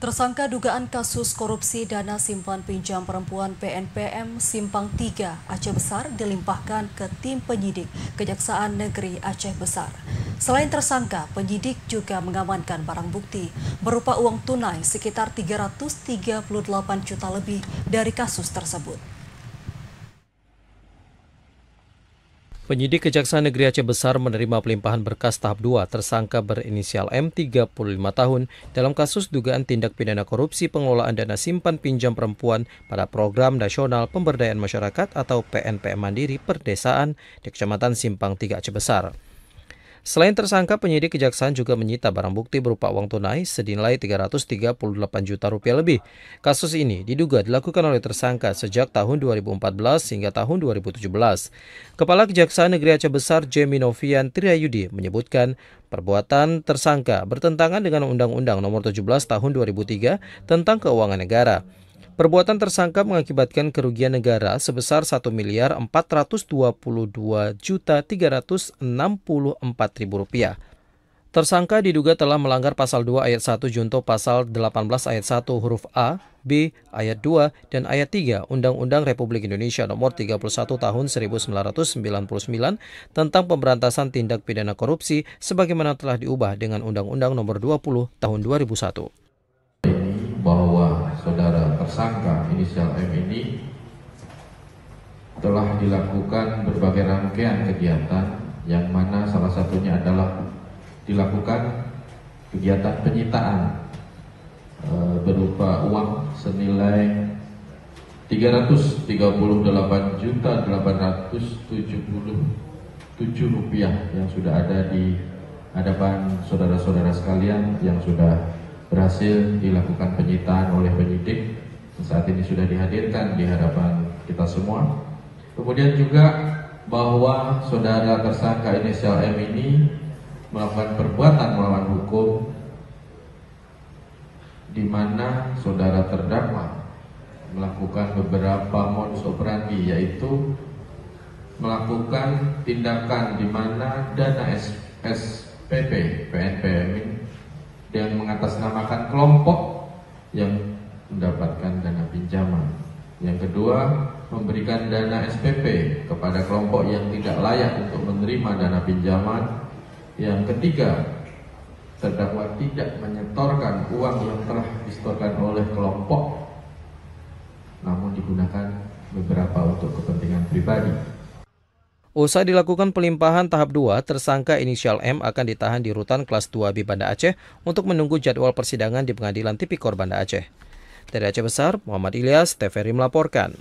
Tersangka dugaan kasus korupsi dana simpan pinjam perempuan PNPM Simpang 3 Aceh Besar dilimpahkan ke tim penyidik Kejaksaan Negeri Aceh Besar. Selain tersangka, penyidik juga mengamankan barang bukti berupa uang tunai sekitar 338 juta lebih dari kasus tersebut. Penyidik Kejaksaan Negeri Aceh Besar menerima pelimpahan berkas tahap 2 tersangka berinisial M 35 tahun dalam kasus dugaan tindak pidana korupsi pengelolaan dana simpan pinjam perempuan pada Program Nasional Pemberdayaan Masyarakat atau PNPM Mandiri Perdesaan di Kecamatan Simpang 3 Aceh Besar. Selain tersangka, penyidik kejaksaan juga menyita barang bukti berupa uang tunai senilai 338 juta rupiah lebih. Kasus ini diduga dilakukan oleh tersangka sejak tahun 2014 hingga tahun 2017. Kepala Kejaksaan Negeri Aceh Besar Jemi Novian Triayudi menyebutkan perbuatan tersangka bertentangan dengan Undang-Undang Nomor 17 Tahun 2003 tentang Keuangan Negara. Perbuatan tersangka mengakibatkan kerugian negara sebesar 1.422.364.000 rupiah. Tersangka diduga telah melanggar pasal 2 ayat 1 junto pasal 18 ayat 1 huruf A, B, ayat 2, dan ayat 3 Undang-Undang Republik Indonesia Nomor 31 Tahun 1999 tentang pemberantasan tindak pidana korupsi sebagaimana telah diubah dengan Undang-Undang Nomor 20 Tahun 2001. Bahwa saudara tersangka inisial M ini telah dilakukan berbagai rangkaian kegiatan yang mana salah satunya adalah dilakukan kegiatan penyitaan berupa uang senilai 338.877 rupiah yang sudah ada di hadapan saudara-saudara sekalian yang sudah berhasil dilakukan penyitaan oleh penyidik. Saat ini sudah dihadirkan di hadapan kita semua. Kemudian juga bahwa saudara tersangka inisial M ini melakukan perbuatan melawan hukum di mana saudara terdakwa melakukan beberapa modus operandi, yaitu melakukan tindakan di mana dana SPP PNPM ini yang mengatasnamakan kelompok yang mendapatkan dana pinjaman. Yang kedua, memberikan dana SPP kepada kelompok yang tidak layak untuk menerima dana pinjaman. Yang ketiga, terdakwa tidak menyetorkan uang yang telah disetorkan oleh kelompok, namun digunakan beberapa untuk kepentingan pribadi. Usai dilakukan pelimpahan tahap 2, tersangka inisial M akan ditahan di Rutan Kelas 2B Banda Aceh untuk menunggu jadwal persidangan di Pengadilan Tipikor Banda Aceh. Dari Aceh Besar, Muhammad Ilyas, TVRI melaporkan.